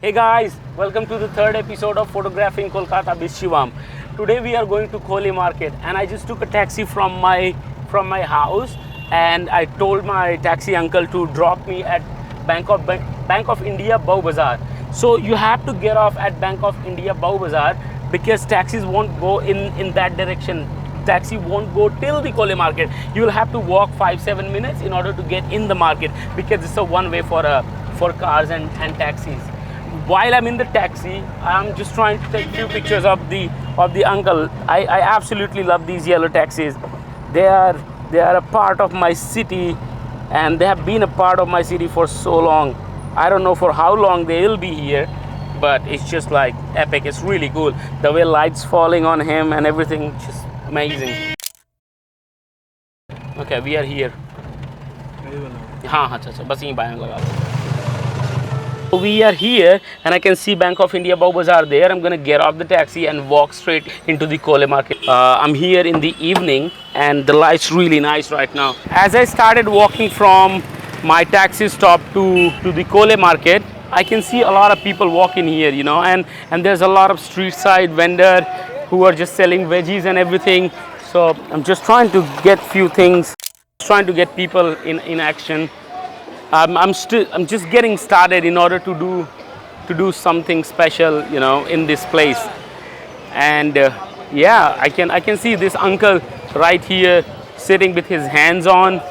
Hey guys, welcome to the third episode of Photographing Kolkata with Shivam. Today we are going to Koley Market and I just took a taxi from my house and I told my taxi uncle to drop me at Bank of India Bow Bazaar. So you have to get off at Bank of India Bow Bazaar because taxis won't go in that direction. Taxi won't go till the Koley Market. You will have to walk 5-7 minutes in order to get in the market because it's a one way for cars and taxis. While I'm in the taxi, I'm just trying to take a few pictures of the uncle. I absolutely love these yellow taxis. They are a part of my city, and they have been a part of my city for so long. I don't know for how long they will be here, but it's just like epic. It's really cool. The way lights falling on him and everything, just amazing. Okay, we are here. हाँ हाँ अच्छा बस यहीं बाएं लगा दो. We are here and I can see Bank of India Bow Bazaar there. I'm gonna get off the taxi and walk straight into the Koley Market. I'm here in the evening and the light's really nice right now. As I started walking from my taxi stop to the Koley Market, I can see a lot of people walking here, you know, and there's a lot of street side vendor who are just selling veggies and everything. So I'm just trying to get few things, trying to get people in action. I'm just getting started in order to do something special, you know, in this place. And yeah, I can see this uncle right here sitting with his hands on.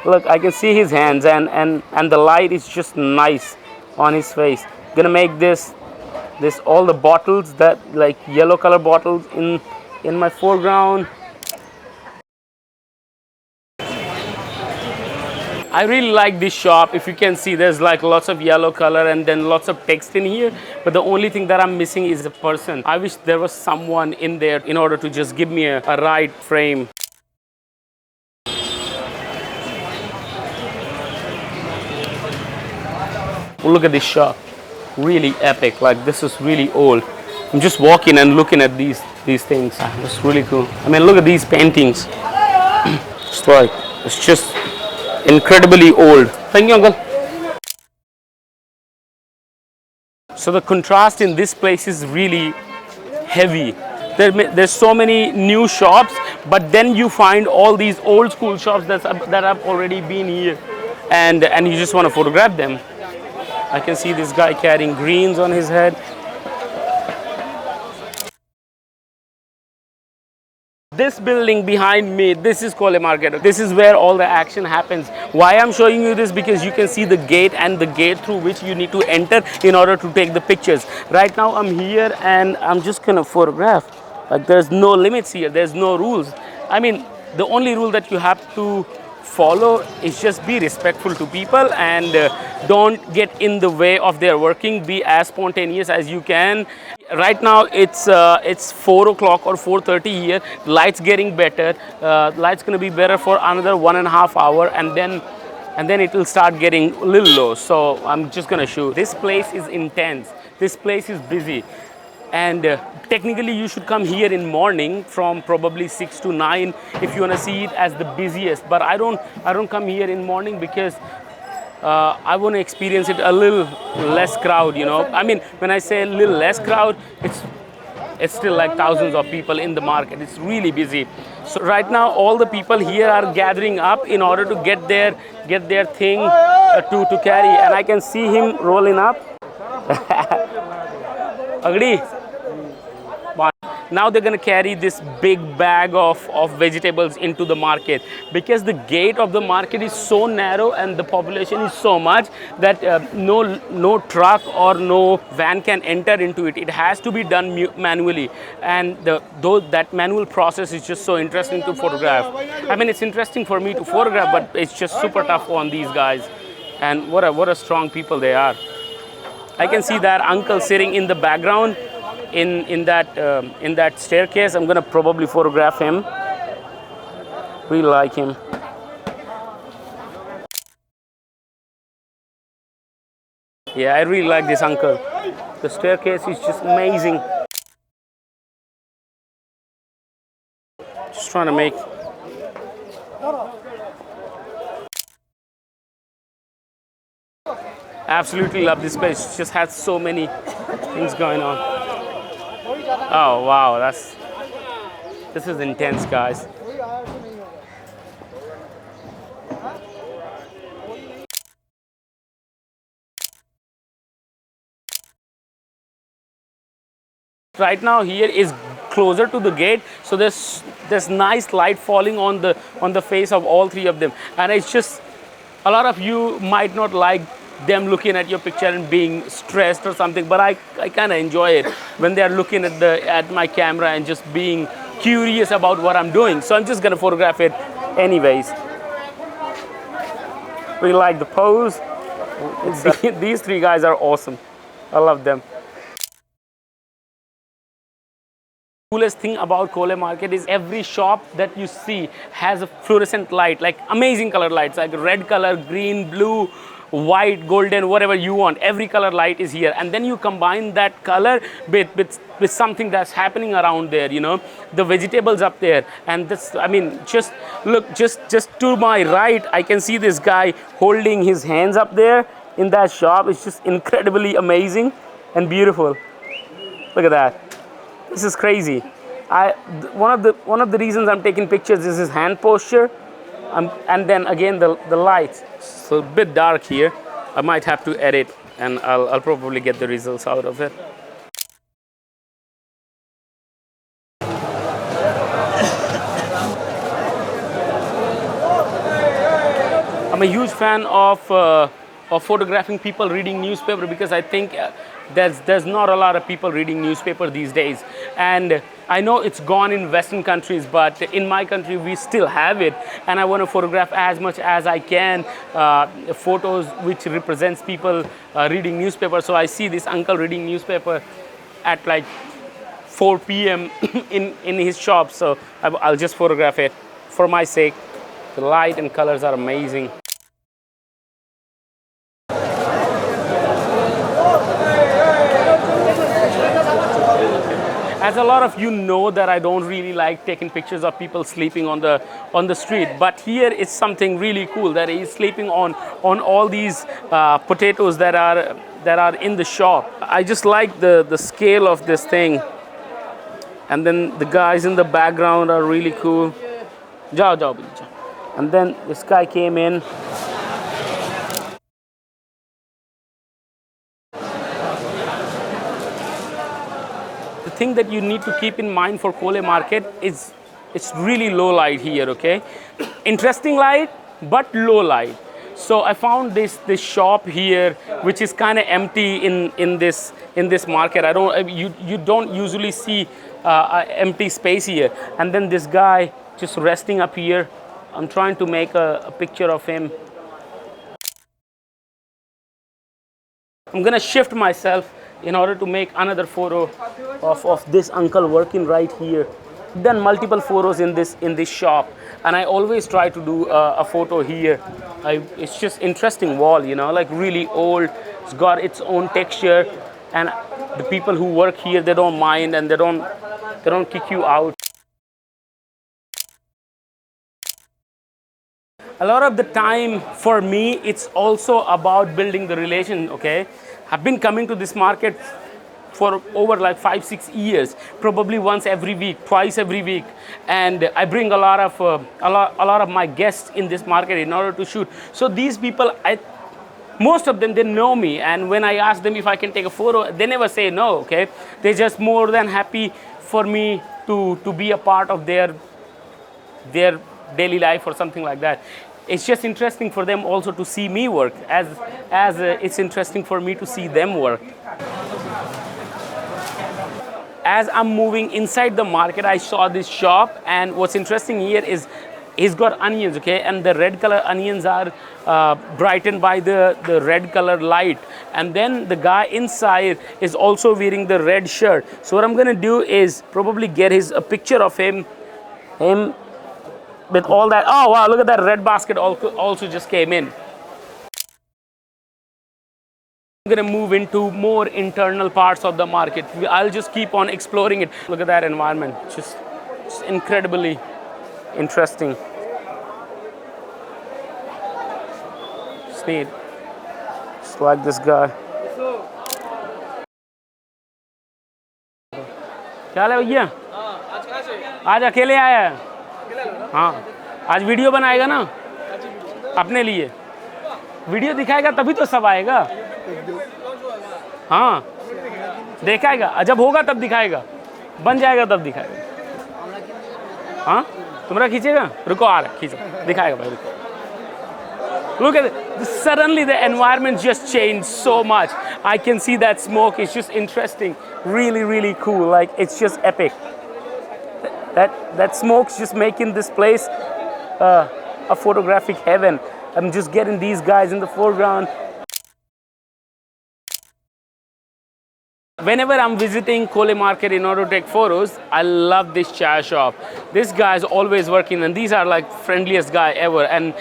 Look, I can see his hands and the light is just nice on his face. Gonna make this all the bottles that like yellow color bottles in my foreground. I really like this shop. If you can see, there's like lots of yellow color and then lots of text in here. But the only thing that I'm missing is a person. I wish there was someone in there in order to just give me a right frame. Look at this shop. Really epic. Like this is really old. I'm just walking and looking at these things. It's really cool. I mean, look at these paintings. It's just incredibly old. Thank you, uncle. So the contrast in this place is really heavy. There's so many new shops, but then you find all these old school shops that have already been here, and you just want to photograph them. I can see this guy carrying greens on his head. This building behind me, this is Koley Market. This is where all the action happens. Why I'm showing you this? Because you can see the gate and the gate through which you need to enter in order to take the pictures. Right now I'm here and I'm just gonna photograph. Like there's no limits here, there's no rules. I mean, the only rule that you have to follow is just be respectful to people and don't get in the way of their working. Be as spontaneous as you can. Right now it's 4 o'clock or 4:30 here. Lights getting better. Lights gonna be better for another 1.5 hours and then it will start getting a little low. So I'm just gonna shoot. This place is intense. This place is busy. And technically you should come here in morning from probably 6 to 9 if you want to see it as the busiest, but I don't come here in morning because I want to experience it a little less crowd, you know. I mean, when I say a little less crowd, it's still like thousands of people in the market. It's really busy. So right now all the people here are gathering up in order to get their thing to carry, and I can see him rolling up. Agree? Now they're going to carry this big bag of vegetables into the market because the gate of the market is so narrow and the population is so much that no truck or no van can enter into it. It has to be done manually, and that manual process is just so interesting to photograph. I mean, it's interesting for me to photograph, but it's just super tough on these guys, and what a strong people they are. I can see that uncle sitting in the background in that staircase. I'm gonna probably photograph him. Really like him. Yeah, I really like this uncle. The staircase is just amazing. Just trying to make Absolutely love this place. It just has so many things going on. Oh wow, this is intense, guys. Right now here is closer to the gate, so there's nice light falling on the face of all three of them, and it's just a lot of you might not like them looking at your picture and being stressed or something, but I kind of enjoy it when they are looking at my camera and just being curious about what I'm doing. So I'm just gonna photograph it anyways. We like the pose. These three guys are awesome. I love them. Coolest thing about Koley Market is every shop that you see has a fluorescent light, like amazing color lights, like red color, green, blue, white, golden, whatever you want. Every color light is here, and then you combine that color with something that's happening around there. You know, the vegetables up there, and this. I mean, just look, just to my right, I can see this guy holding his hands up there in that shop. It's just incredibly amazing and beautiful. Look at that. This is crazy. One of the reasons I'm taking pictures is his hand posture, and then again the lights. So a bit dark here. I might have to edit, and I'll probably get the results out of it. I'm a huge fan of photographing people reading newspaper, because I think there's not a lot of people reading newspaper these days, and I know it's gone in Western countries, but in my country we still have it, and I want to photograph as much as I can photos which represents people reading newspaper. So I see this uncle reading newspaper at like 4 p.m. in his shop, so I'll just photograph it for my sake. The light and colors are amazing. As a lot of you know that I don't really like taking pictures of people sleeping on the street, but here is something really cool that he's sleeping on all these potatoes that are in the shop. I just like the scale of this thing, and then the guys in the background are really cool. Jao jao, jao. And then this guy came in. The thing that you need to keep in mind for Koley Market is it's really low light here, okay? Interesting light, but low light. So I found this shop here, which is kind of empty in this market. You don't usually see empty space here. And then this guy just resting up here. I'm trying to make a picture of him. I'm gonna shift myself in order to make another photo of this uncle working right here. Done multiple photos in this shop, and I always try to do a photo here. It's just interesting wall, you know, like really old. It's got its own texture, and the people who work here, they don't mind, and they don't kick you out. A lot of the time for me, it's also about building the relation, okay? I've been coming to this market for over like 5-6 years, probably once every week, twice every week, and I bring a lot of my guests in this market in order to shoot. So these people, most of them, they know me, and when I ask them if I can take a photo, they never say no, okay? They're just more than happy for me to be a part of their daily life or something like that. It's just interesting for them also to see me work, as it's interesting for me to see them work. As I'm moving inside the market, I saw this shop, and what's interesting here is he's got onions, okay, and the red color onions are brightened by the red color light, and then the guy inside is also wearing the red shirt. So what I'm gonna do is probably get a picture of him with all that. Oh wow, look at that red basket also just came in. I'm going to move into more internal parts of the market. I'll just keep on exploring it. Look at that environment, just incredibly interesting. Just need like this guy. क्या है भैया? आज अकेले आया है? हाँ, आज video बनाएगा ना अपने लिए? वीडियो दिखाएगा तभी तो सब आएगा। हाँ, दिखाएगा, जब होगा तब दिखाएगा, बन जाएगा तब दिखाएगा। हाँ, तुम्हारा खींचेगा? रुको आ रहा, खींचो, दिखाएगा भाई, रुको। Look at it. Suddenly the environment just changed so much. I can see that smoke. It's just interesting. Really, really cool. Like, it's just epic. That smoke's just making this place a photographic heaven. I'm just getting these guys in the foreground. Whenever I'm visiting Koley Market in order to take photos, I love this chai shop. This guy is always working, and these are like friendliest guy ever. And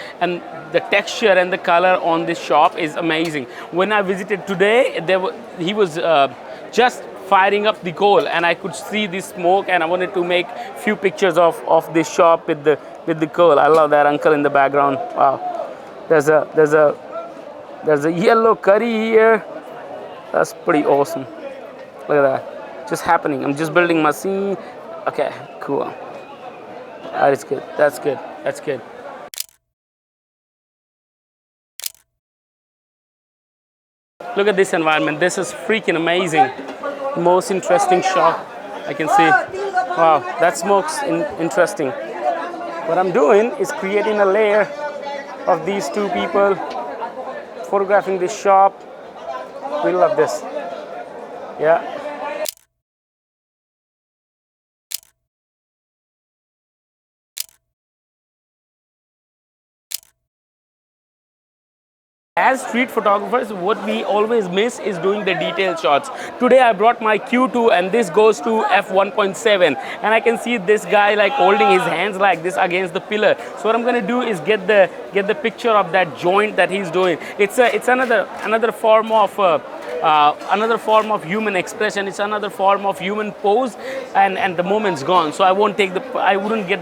the texture and the color on this shop is amazing. When I visited today, he was just firing up the coal, and I could see the smoke, and I wanted to make few pictures of this shop with the coal. I love that uncle in the background. Wow, there's a yellow curry here. That's pretty awesome. Look at that, just happening. I'm just building my scene. Okay, cool. That is good. That's good. That's good. Look at this environment. This is freaking amazing. Most interesting shot I can see. Wow, that smoke's interesting. What I'm doing is creating a layer of these two people photographing this shop. We love this. Yeah. As street photographers, what we always miss is doing the detail shots. Today I brought my Q2 and this goes to f1.7, and I can see this guy like holding his hands like this against the pillar. So what I'm going to do is get the picture of that joint that he's doing. It's another form of human expression. It's another form of human pose, and the moment's gone. So I wouldn't get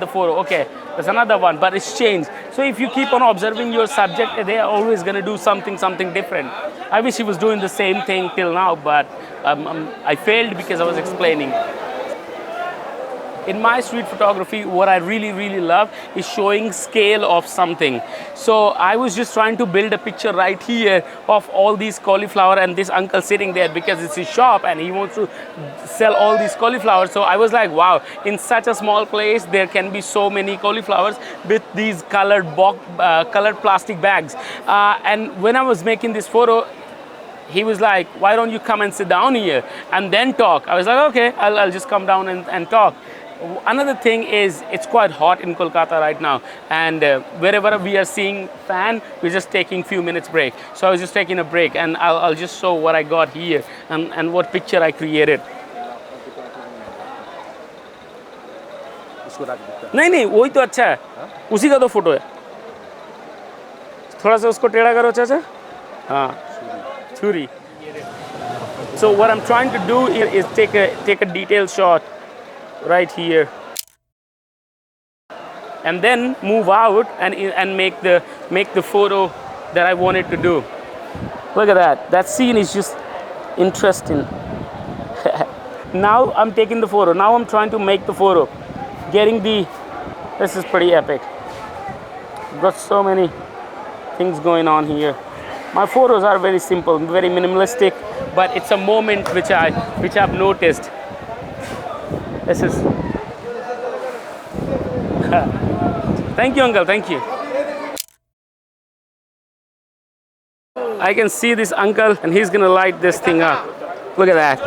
the photo. Okay, there's another one, but it's changed. So if you keep on observing your subject, they are always going to do something different. I wish he was doing the same thing till now, but I failed because I was explaining. In my street photography, what I really love is showing scale of something. So I was just trying to build a picture right here of all these cauliflower and this uncle sitting there because it's his shop and he wants to sell all these cauliflowers. So I was like, wow, in such a small place, there can be so many cauliflowers with these colored plastic bags. And when I was making this photo, he was like, why don't you come and sit down here and then talk? I was like, okay, I'll just come down and talk. Another thing is, it's quite hot in Kolkata right now, and wherever we are seeing fan, we're just taking few minutes break. So I was just taking a break, and I'll just show what I got here and what picture I created. नहीं वही तो अच्छा है, उसी का तो photo है. थोड़ा सा उसको टेढ़ा करो चाचा. हाँ, छुरी. So what I'm trying to do is take a detailed shot right here, and then move out and make the photo that I wanted to do. Look at that. That scene is just interesting. Now I'm taking the photo. Now I'm trying to make the photo. This is pretty epic. Got so many things going on here. My photos are very simple, very minimalistic, but it's a moment which I've noticed. This is thank you, uncle, thank you. I can see this uncle and he's gonna light this thing up. Look at that.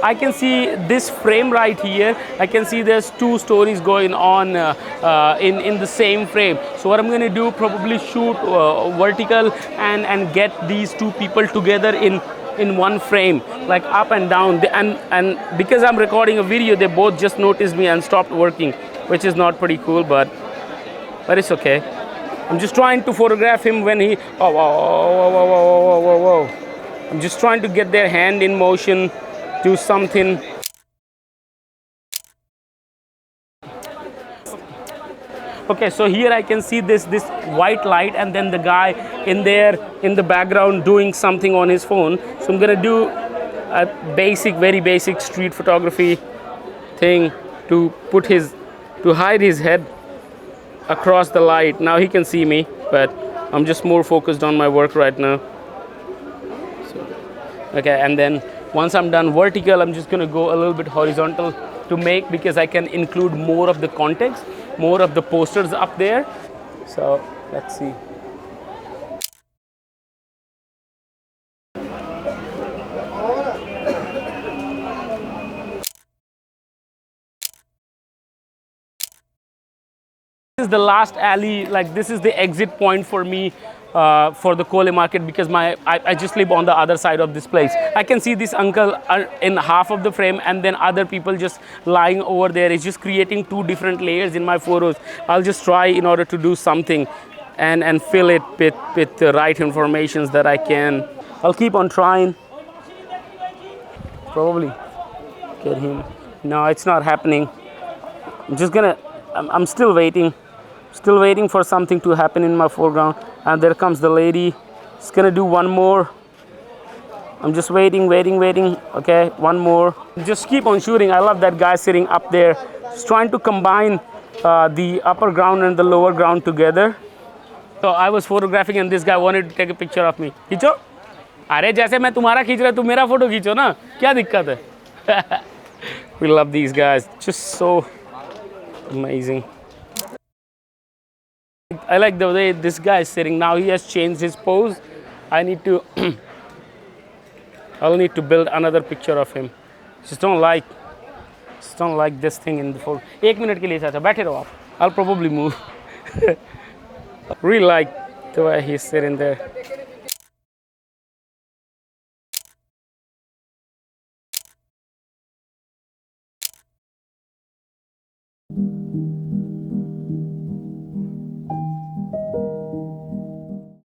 I can see this frame right here. I can see there's two stories going on in the same frame. So what I'm going to do, probably shoot vertical and get these two people together in one frame, like up and down. And because I'm recording a video, they both just noticed me and stopped working, which is not pretty cool, but it's okay. I'm just trying to photograph him when he, whoa. I'm just trying to get their hand in motion, do something. Okay, so here I can see this white light and then the guy in there in the background doing something on his phone. So I'm gonna do a basic, very basic street photography thing to hide his head across the light. Now he can see me, but I'm just more focused on my work right now. Okay, and then once I'm done vertical, I'm just gonna go a little bit horizontal to make, because I can include more of the context, more of the posters up there. So let's see. This is the last alley, like this is the exit point for me for the Koley Market, because I just live on the other side of this place. I can see this uncle in half of the frame, and then other people just lying over there. It's just creating two different layers in my photos. I'll just try in order to do something and fill it with the right informations that I can. I'll keep on trying. Probably get him. No, it's not happening. I'm just gonna, I'm still waiting. Still waiting for something to happen in my foreground. And there comes the lady. Just gonna do one more. I'm just waiting. Okay, one more. Just keep on shooting. I love that guy sitting up there. Just trying to combine the upper ground and the lower ground together. So I was photographing and this guy wanted to take a picture of me. खींचो? अरे जैसे मैं तुम्हारा खींच रहा तुम मेरा photo खींचो ना, क्या दिक्कत है? We love these guys. Just so amazing. I like the way this guy is sitting now. He has changed his pose. I need to I'll need to build another picture of him. Just don't like this thing in the photo. 1 minute के लिए चाचा बैठे रहो आप. I'll probably move. Really like the way he's sitting there.